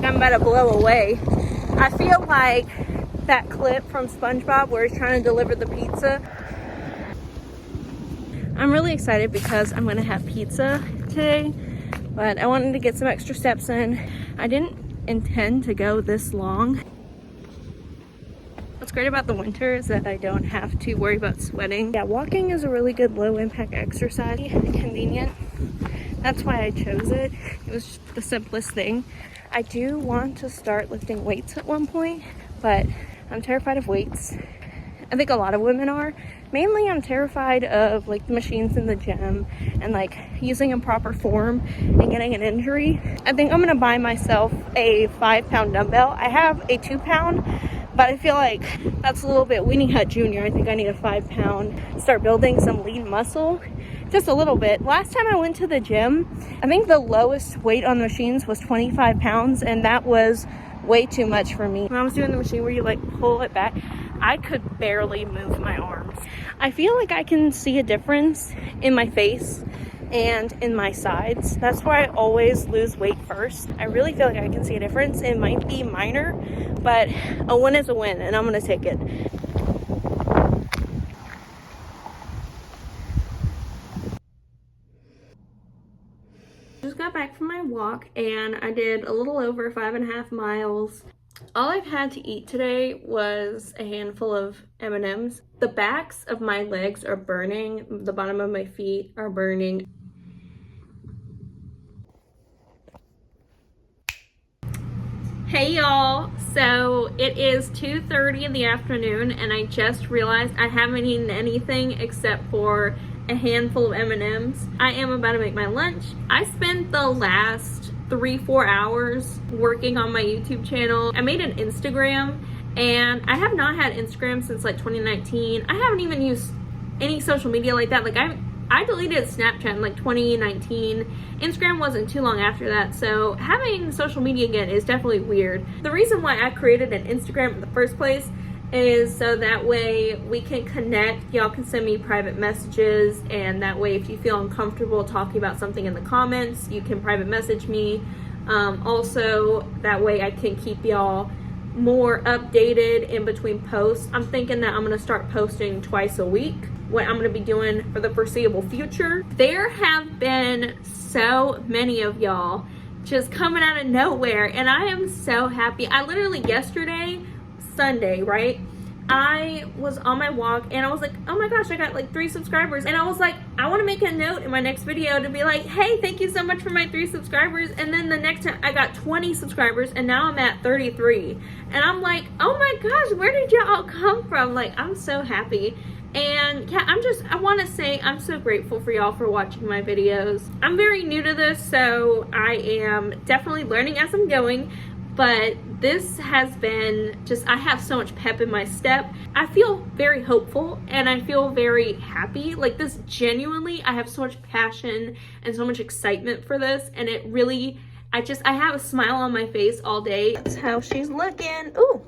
like I'm about to blow away. I feel like that clip from SpongeBob where he's trying to deliver the pizza. I'm really excited because I'm gonna have pizza today, but I wanted to get some extra steps in. I didn't intend to go this long. What's great about the winter is that I don't have to worry about sweating. Yeah, walking is a really good low impact exercise. Convenient. That's why I chose it. It was just the simplest thing. I do want to start lifting weights at one point, but I'm terrified of weights. I think a lot of women are. Mainly I'm terrified of like the machines in the gym and like using improper form and getting an injury. I think I'm gonna buy myself a 5-pound dumbbell. I have a 2-pound, but I feel like that's a little bit weenie hut junior. I think I need a 5-pound. Start building some lean muscle, just a little bit. Last time I went to the gym, I think the lowest weight on the machines was 25 pounds, and that was way too much for me. When I was doing the machine where you like pull it back, I could barely move my arms. I feel like I can see a difference in my face and in my sides. That's why I always lose weight first. I really feel like I can see a difference. It might be minor, but a win is a win, and I'm gonna take it. Just got back from my walk and I did a little over 5.5 miles. All I've had to eat today was a handful of M&Ms. The backs of my legs are burning. The bottom of my feet are burning. Hey y'all, so it is 2:30 in the afternoon and I just realized I haven't eaten anything except for a handful of M&Ms. I am about to make my lunch. I spent the last 3-4 hours working on my YouTube channel. I made an Instagram and I have not had Instagram since like 2019. I haven't even used any social media like that. Like I deleted Snapchat in like 2019. Instagram wasn't too long after that, so having social media again is definitely weird. The reason why I created an Instagram in the first place is so that way we can connect. Y'all can send me private messages, and that way if you feel uncomfortable talking about something in the comments, you can private message me. Also, that way I can keep y'all more updated in between posts. I'm thinking that I'm gonna start posting twice a week, what I'm gonna be doing for the foreseeable future. There have been so many of y'all just coming out of nowhere, and I am so happy. I literally yesterday, Sunday, right? I was on my walk and I was like, oh my gosh, I got like 3 subscribers. And I was like, I want to make a note in my next video to be like, hey, thank you so much for my 3 subscribers. And then the next time I got 20 subscribers and now I'm at 33. And I'm like, oh my gosh, where did y'all come from? Like, I'm so happy. And yeah, I want to say I'm so grateful for y'all for watching my videos. I'm very new to this, so I am definitely learning as I'm going. But this has been just, I have so much pep in my step. I feel very hopeful and I feel very happy. Like this, genuinely, I have so much passion and so much excitement for this. And it really, I have a smile on my face all day. That's how she's looking. Ooh,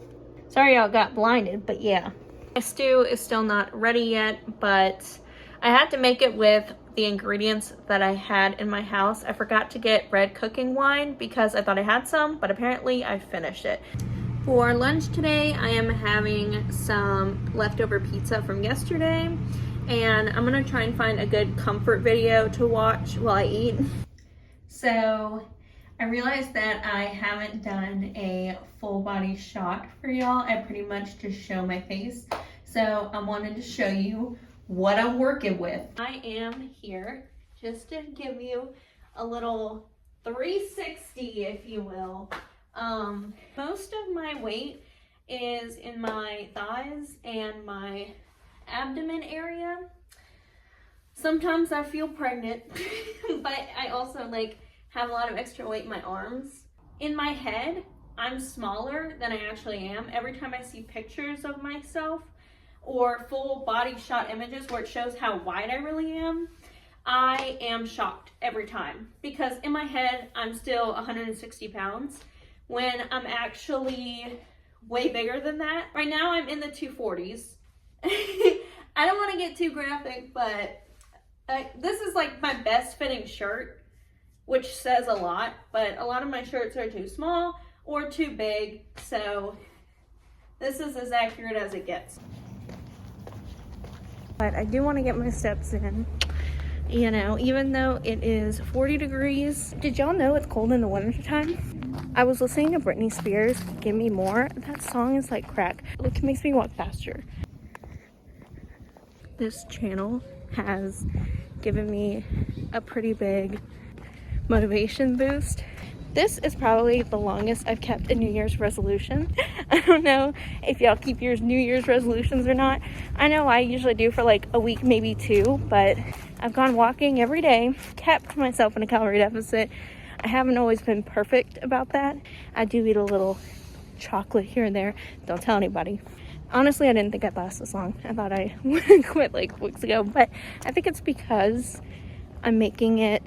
sorry y'all got blinded, but yeah. My stew is still not ready yet, but I had to make it with the ingredients that I had in my house. I forgot to get red cooking wine because I thought I had some, but apparently I finished it. For lunch today, I am having some leftover pizza from yesterday, and I'm gonna try and find a good comfort video to watch while I eat. So I realized that I haven't done a full body shot for y'all. I pretty much just show my face. So I wanted to show you what I'm working with. I am here just to give you a little 360, if you will. Most of my weight is in my thighs and my abdomen area. Sometimes I feel pregnant, but I also like have a lot of extra weight in my arms. In my head, I'm smaller than I actually am. Every time I see pictures of myself or full body shot images where it shows how wide I really am, I am shocked every time, because in my head I'm still 160 pounds when I'm actually way bigger than that. Right now I'm in the 240s. I don't want to get too graphic, but this is like my best fitting shirt, which says a lot, but a lot of my shirts are too small or too big. So this is as accurate as it gets. But I do want to get my steps in. You know, even though it is 40 degrees. Did y'all know it's cold in the winter time? I was listening to Britney Spears, Give Me More. That song is like crack. It makes me walk faster. This channel has given me a pretty big motivation boost. This is probably the longest I've kept a New Year's resolution. I don't know if y'all keep your New Year's resolutions or not. I know I usually do for like a week, maybe two, but I've gone walking every day, kept myself in a calorie deficit. I haven't always been perfect about that. I do eat a little chocolate here and there. Don't tell anybody. Honestly, I didn't think I'd last this long. I thought I would quit like weeks ago, but I think it's because I'm making it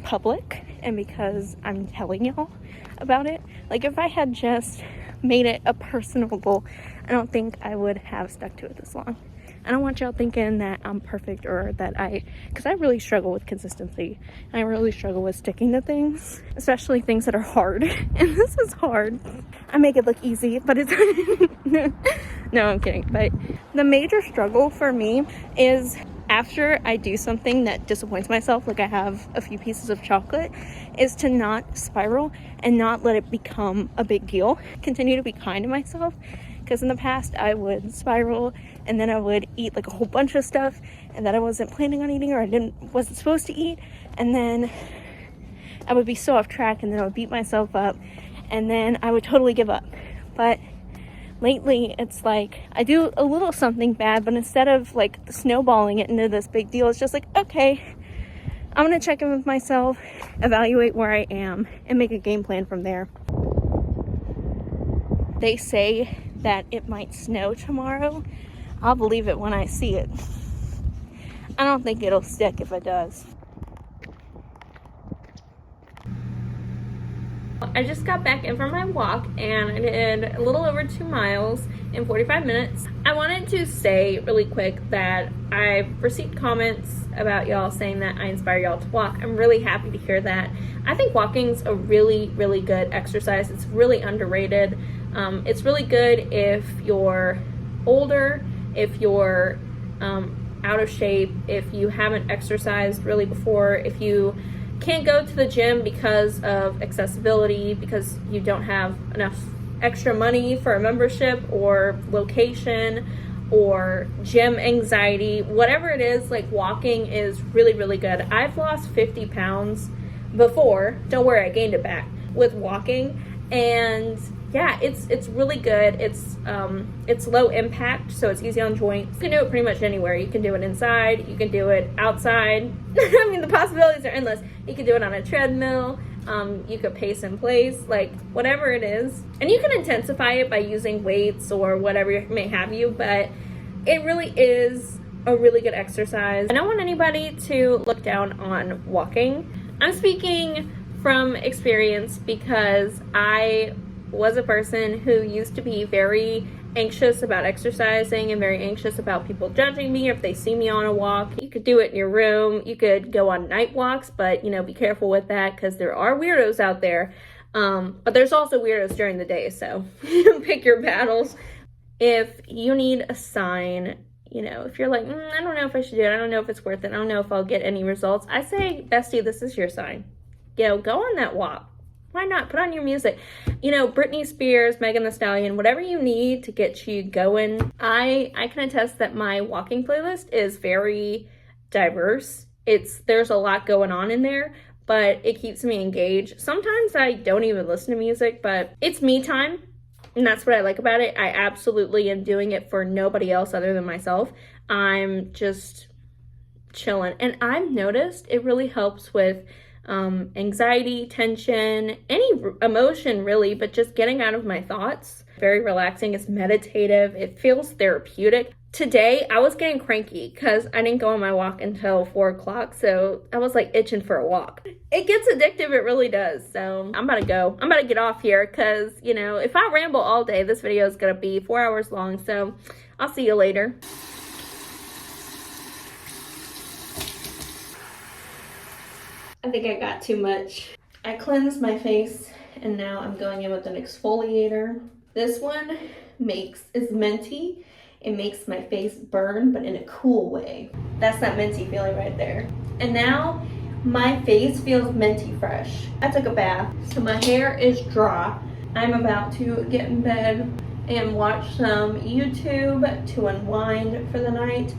public and because I'm telling y'all about it. Like, if I had just made it a personal goal, I don't think I would have stuck to it this long. I don't want y'all thinking that I'm perfect or that because I really struggle with consistency. I really struggle with sticking to things, especially things that are hard. And this is hard. I make it look easy, but it's no, I'm kidding. But the major struggle for me is after I do something that disappoints myself, like I have a few pieces of chocolate, is to not spiral and not let it become a big deal. Continue to be kind to myself, because in the past I would spiral and then I would eat like a whole bunch of stuff and that I wasn't planning on eating or wasn't supposed to eat, and then I would be so off track and then I would beat myself up and then I would totally give up. But lately it's like I do a little something bad, but instead of like snowballing it into this big deal, it's just like, okay, I'm gonna check in with myself, evaluate where I am, and make a game plan from there. They say that it might snow tomorrow. I'll believe it when I see it. I don't think it'll stick if it does. I just got back in from my walk and I did a little over 2 miles in 45 minutes. I wanted to say really quick that I've received comments about y'all saying that I inspire y'all to walk. I'm really happy to hear that. I think walking's a really, really good exercise. It's really underrated. It's really good if you're older, if you're out of shape, if you haven't exercised really before, if you can't go to the gym because of accessibility, because you don't have enough extra money for a membership or location or gym anxiety, whatever it is, like walking is really, really good. I've lost 50 pounds before. Don't worry, I gained it back with walking. And yeah, it's really good. It's low impact, so it's easy on joints. You can do it pretty much anywhere. You can do it inside, you can do it outside. I mean, the possibilities are endless. You can do it on a treadmill, you could pace in place, like whatever it is. And you can intensify it by using weights or whatever may have you, but it really is a really good exercise. I don't want anybody to look down on walking. I'm speaking from experience because I was a person who used to be very anxious about exercising and very anxious about people judging me if they see me on a walk. You could do it in your room, you could go on night walks, but be careful with that because there are weirdos out there. But there's also weirdos during the day, so pick your battles. If you need a sign, if you're like, I don't know if I should do it, I don't know if it's worth it, I don't know if I'll get any results, I say, Bestie, this is your sign. Go on that walk. Why not? Put on your music. Britney Spears, Megan Thee Stallion, whatever you need to get you going. I can attest that my walking playlist is very diverse. There's a lot going on in there, but it keeps me engaged. Sometimes I don't even listen to music, but it's me time, and that's what I like about it. I absolutely am doing it for nobody else other than myself. I'm just chilling, and I've noticed it really helps with anxiety, tension, any emotion really, but just getting out of my thoughts. Very relaxing. It's meditative. It feels therapeutic. Today I was getting cranky because I didn't go on my walk until 4 o'clock, so I was like itching for a walk. It gets addictive, it really does. So I'm about to go. I'm about to get off here because if I ramble all day, this video is gonna be 4 hours long. So I'll see you later. I think I got too much. I cleansed my face and now I'm going in with an exfoliator. This one is minty. It makes my face burn, but in a cool way. That's that minty feeling right there. And now my face feels minty fresh. I took a bath, so my hair is dry. I'm about to get in bed and watch some YouTube to unwind for the night.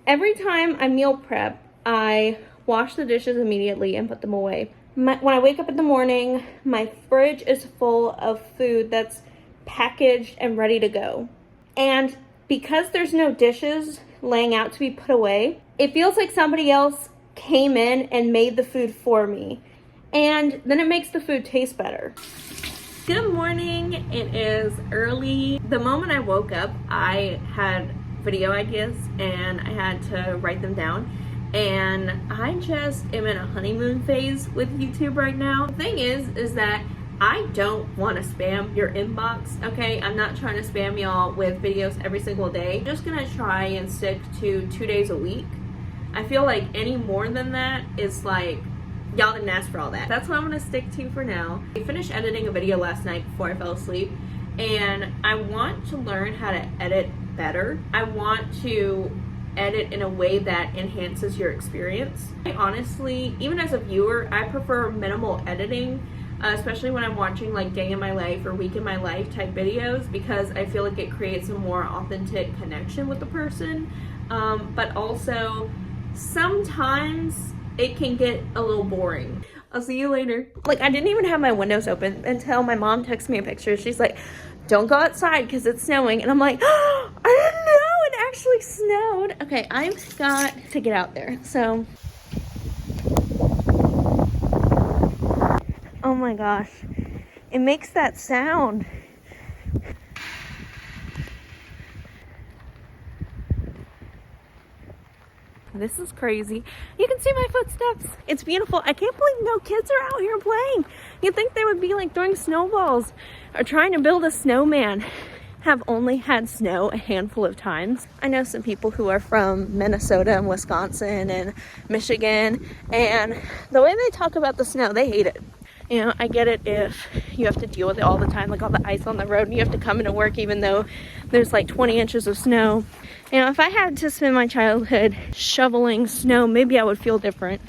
Every time I meal prep, I wash the dishes immediately and put them away. When I wake up in the morning, my fridge is full of food that's packaged and ready to go. And because there's no dishes laying out to be put away, it feels like somebody else came in and made the food for me. And then it makes the food taste better. Good morning. It is early. The moment I woke up, I had video ideas and I had to write them down. And I just am in a honeymoon phase with YouTube right now. The thing is that I don't want to spam your inbox, okay? I'm not trying to spam y'all with videos every single day. I'm just gonna try and stick to 2 days a week. I feel like any more than that is like, y'all didn't ask for all that. That's what I'm gonna stick to for now. I finished editing a video last night before I fell asleep, and I want to learn how to edit better. I want to edit in a way that enhances your experience. Honestly, even as a viewer, I prefer minimal editing, especially when I'm watching like day in my life or week in my life type videos, because I feel like it creates a more authentic connection with the person. But also sometimes it can get a little boring. I'll see you later. Like, I didn't even have my windows open until my mom texted me a picture. She's like, don't go outside because it's snowing. And I'm like, oh, I didn't know it actually snowed. Okay, I've got to get out there. So, oh my gosh, it makes that sound. This is crazy. You can see my footsteps. It's beautiful. I can't believe no kids are out here playing. You'd think they would be like throwing snowballs or trying to build a snowman. Have only had snow a handful of times. I know some people who are from Minnesota and Wisconsin and Michigan, and the way they talk about the snow, they hate it. You know, I get it if you have to deal with it all the time, like all the ice on the road, and you have to come into work even though there's like 20 inches of snow. You know, if I had to spend my childhood shoveling snow, maybe I would feel different.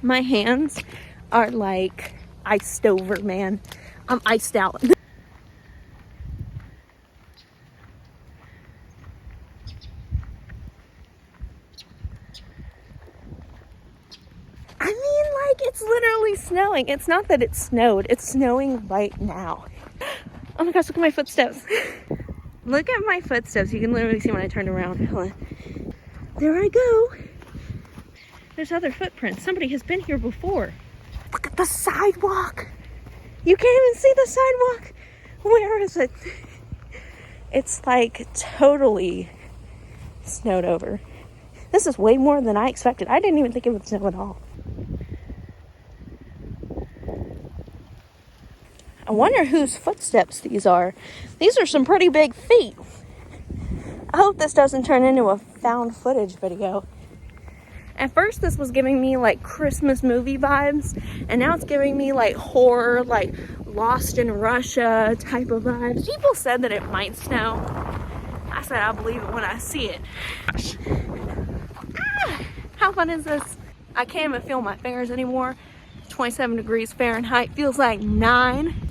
My hands are like iced over, man. I'm iced out. I mean, like, it's literally snowing. It's not that it snowed. It's snowing right now. Oh my gosh, look at my footsteps. Look at my footsteps. You can literally see when I turned around. Hold on. There I go. There's other footprints. Somebody has been here before. Look at the sidewalk. You can't even see the sidewalk. Where is it? It's like totally snowed over. This is way more than I expected. I didn't even think it would snow at all. I wonder whose footsteps these are. These are some pretty big feet. I hope this doesn't turn into a found footage video. At first this was giving me like Christmas movie vibes, and now it's giving me like horror, like Lost in Russia type of vibes. People said that it might snow. I said I'll believe it when I see it. How fun is this? I can't even feel my fingers anymore. 27 degrees Fahrenheit, feels like 9.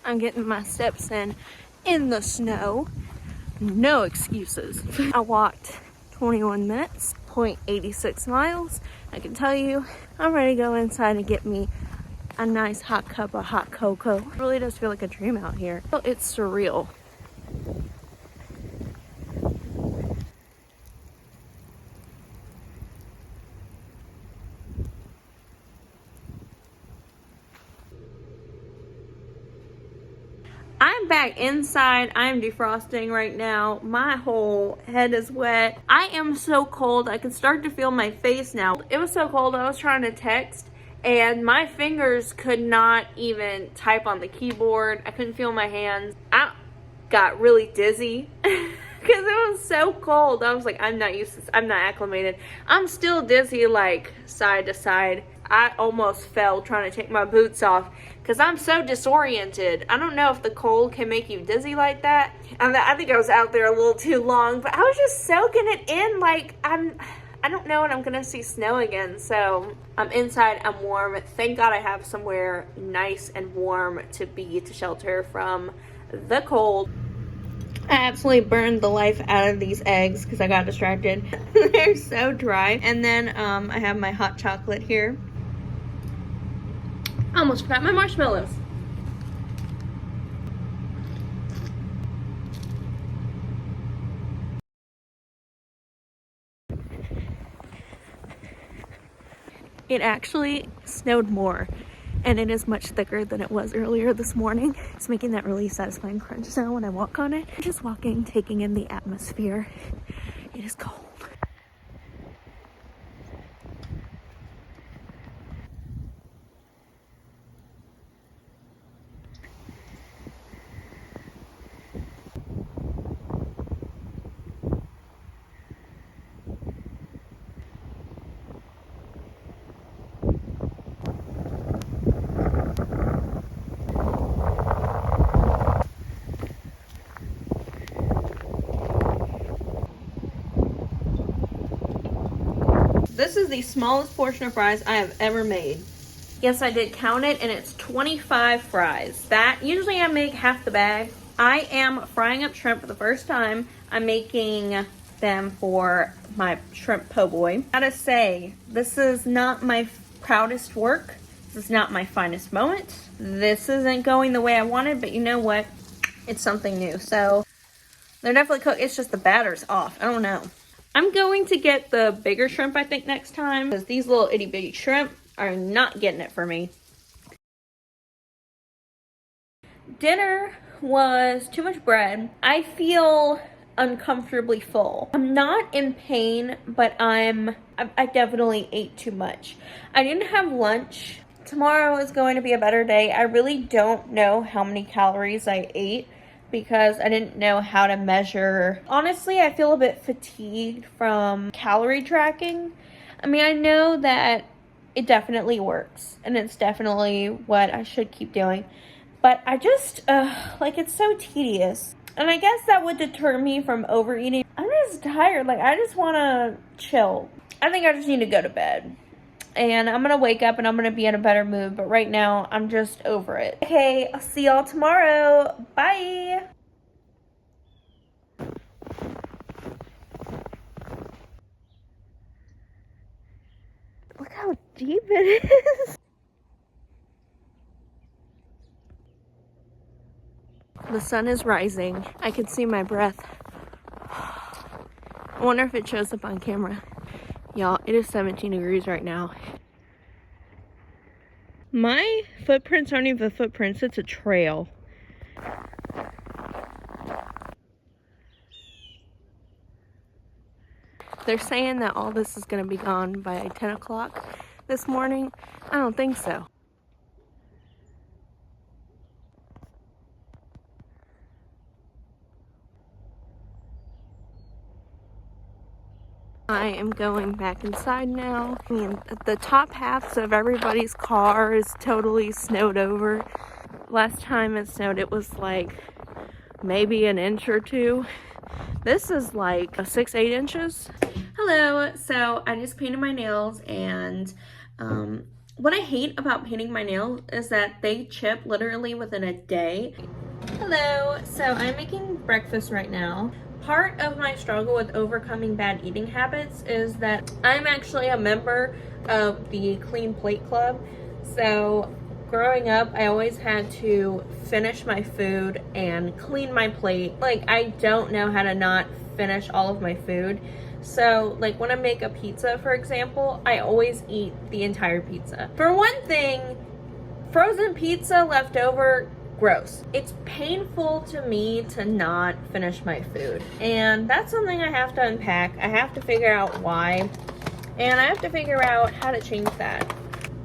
I'm getting my steps in the snow. No excuses. I walked 21 minutes, 0.86 miles. I can tell you, I'm ready to go inside and get me a nice hot cup of hot cocoa. It really does feel like a dream out here. It's surreal. I'm back inside. I'm defrosting right now. My whole head is wet. I am so cold. I can start to feel my face now. It was so cold. I was trying to text and my fingers could not even type on the keyboard. I couldn't feel my hands. I got really dizzy because it was so cold. I was like, I'm not used to this. I'm not acclimated. I'm still dizzy, like side to side. I almost fell trying to take my boots off because I'm so disoriented. I don't know if the cold can make you dizzy like that. I think I was out there a little too long, but I was just soaking it in like I don't know when I'm gonna see snow again. So I'm inside, I'm warm. Thank God I have somewhere nice and warm to be, to shelter from the cold. I absolutely burned the life out of these eggs because I got distracted. They're so dry. And then I have my hot chocolate here. I almost forgot my marshmallows. It actually snowed more, and it is much thicker than it was earlier this morning. It's making that really satisfying crunch sound when I walk on it. Just walking, taking in the atmosphere. It is cold. This is the smallest portion of fries I have ever made. Yes, I did count it, and it's 25 fries. That, usually I make half the bag. I am frying up shrimp for the first time. I'm making them for my shrimp po' boy. Gotta say, this is not my proudest work. This is not my finest moment. This isn't going the way I wanted, but you know what? It's something new. So they're definitely cooked. It's just the batter's off. I don't know. I'm going to get the bigger shrimp, I think, next time, because these little itty bitty shrimp are not getting it for me. Dinner was too much bread. I feel uncomfortably full. I'm not in pain, but I definitely ate too much. I didn't have lunch. Tomorrow is going to be a better day. I really don't know how many calories I ate, because I didn't know how to measure. Honestly, I feel a bit fatigued from calorie tracking. I mean, I know that it definitely works, and it's definitely what I should keep doing, but I just, like, it's so tedious. And I guess that would deter me from overeating. I'm just tired. Like, I just want to chill. I think I just need to go to bed. And I'm gonna wake up and I'm gonna be in a better mood, but right now I'm just over it. Okay, I'll see y'all tomorrow. Bye. Look how deep it is. The sun is rising. I can see my breath. I wonder if it shows up on camera. Y'all, it is 17 degrees right now. My footprints aren't even footprints, it's a trail. They're saying that all this is going to be gone by 10 o'clock this morning. I don't think so. I am going back inside now. I mean, the top halves of everybody's car is totally snowed over. Last time it snowed, it was like maybe an inch or two. This is like 6-8 inches. Hello, so I just painted my nails, and what I hate about painting my nails is that they chip literally within a day. Hello, so I'm making breakfast right now. Part of my struggle with overcoming bad eating habits is that I'm actually a member of the Clean Plate Club. So growing up, I always had to finish my food and clean my plate. Like, I don't know how to not finish all of my food. So, like, when I make a pizza, for example, I always eat the entire pizza. For one thing, frozen pizza left over, gross. It's painful to me to not finish my food, and that's something I have to unpack. I have to figure out why, and I have to figure out how to change that.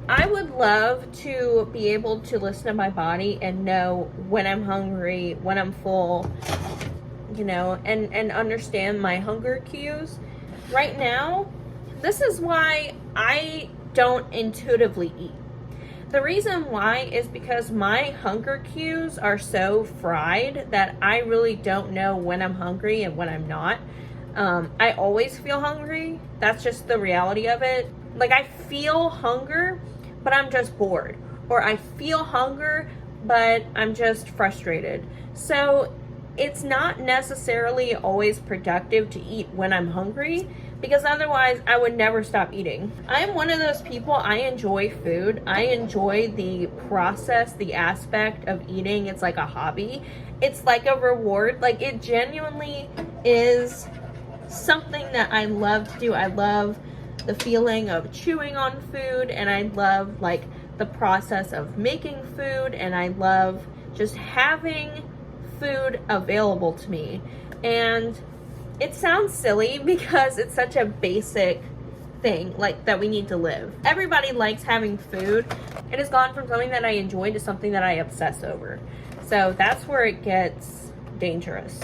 I would love to be able to listen to my body and know when I'm hungry, when I'm full, you know, and understand my hunger cues. Right now, this is why I don't intuitively eat. The reason why is because my hunger cues are so fried that I really don't know when I'm hungry and when I'm not. I always feel hungry. That's just the reality of it. Like, I feel hunger, but I'm just bored. Or I feel hunger, but I'm just frustrated. So it's not necessarily always productive to eat when I'm hungry, because otherwise I would never stop eating. I'm one of those people, I enjoy food. I enjoy the process, the aspect of eating. It's like a hobby. It's like a reward. Like, it genuinely is something that I love to do. I love the feeling of chewing on food, and I love like the process of making food, and I love just having food available to me. And it sounds silly because it's such a basic thing, like, that we need to live. Everybody likes having food. It has gone from something that I enjoy to something that I obsess over. So that's where it gets dangerous.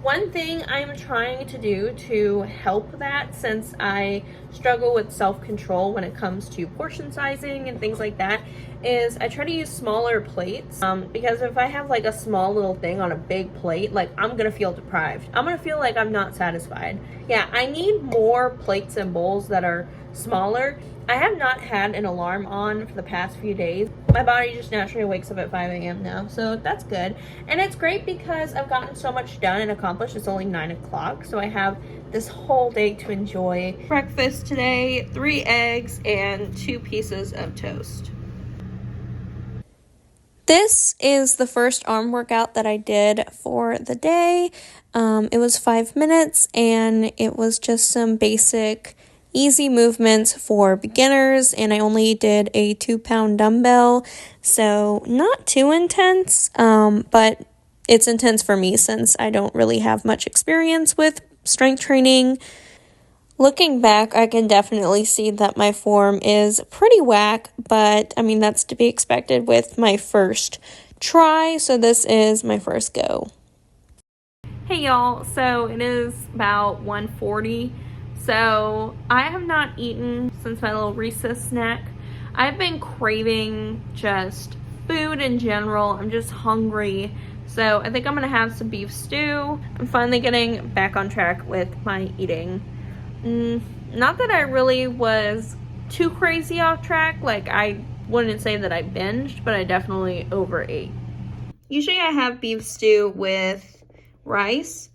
One thing I'm trying to do to help that, since I struggle with self-control when it comes to portion sizing and things like that, is I try to use smaller plates, because if I have like a small little thing on a big plate, like, I'm gonna feel deprived. I'm gonna feel like I'm not satisfied. Yeah, I need more plates and bowls that are smaller. I have not had an alarm on for the past few days. My body just naturally wakes up at 5 a.m. now, so that's good. And it's great because I've gotten so much done and accomplished. It's only 9 o'clock, so I have this whole day to enjoy. Breakfast today, 3 eggs and 2 pieces of toast. This is the first arm workout that I did for the day. It was 5 minutes, and it was just some basic easy movements for beginners, and I only did a 2-pound dumbbell, so not too intense, but it's intense for me since I don't really have much experience with strength training. Looking back, I can definitely see that my form is pretty whack, but I mean, that's to be expected with my first try, so this is my first go. Hey y'all, so it is about 1:40. So I have not eaten since my little recess snack. I've been craving just food in general. I'm just hungry. So I think I'm gonna have some beef stew. I'm finally getting back on track with my eating. Not that I really was too crazy off track. Like, I wouldn't say that I binged, but I definitely overate. Usually I have beef stew with rice.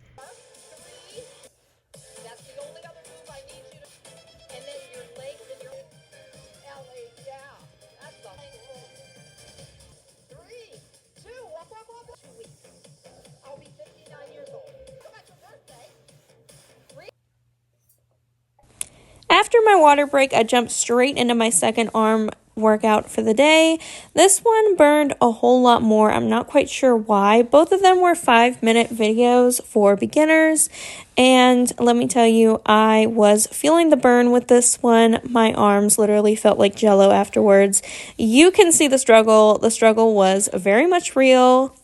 After my water break, I jumped straight into my second arm workout for the day. This one burned a whole lot more. I'm not quite sure why. Both of them were 5-minute videos for beginners, and let me tell you, I was feeling the burn with this one. My arms literally felt like jello afterwards. You can see the struggle. The struggle was very much real.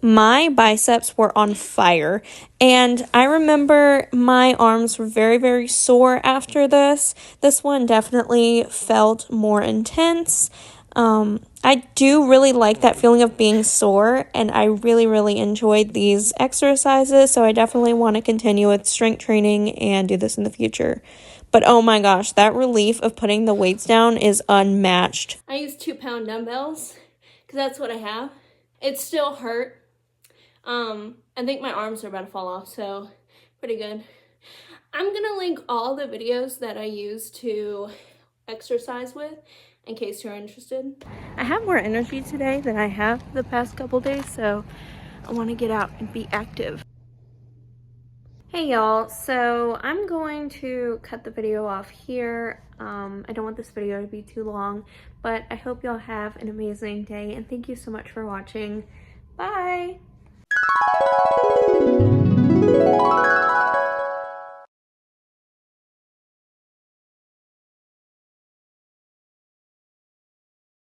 My biceps were on fire, and I remember my arms were very, very sore after this. This one definitely felt more intense. I do really like that feeling of being sore, and I really, really enjoyed these exercises, so I definitely want to continue with strength training and do this in the future. But oh my gosh, that relief of putting the weights down is unmatched. I use 2-pound dumbbells because that's what I have. It still hurt. I think my arms are about to fall off, so pretty good. I'm gonna link all the videos that I use to exercise with in case you're interested. I have more energy today than I have the past couple days, so I want to get out and be active. Hey y'all, so I'm going to cut the video off here. I don't want this video to be too long, but I hope y'all have an amazing day, and thank you so much for watching. Bye!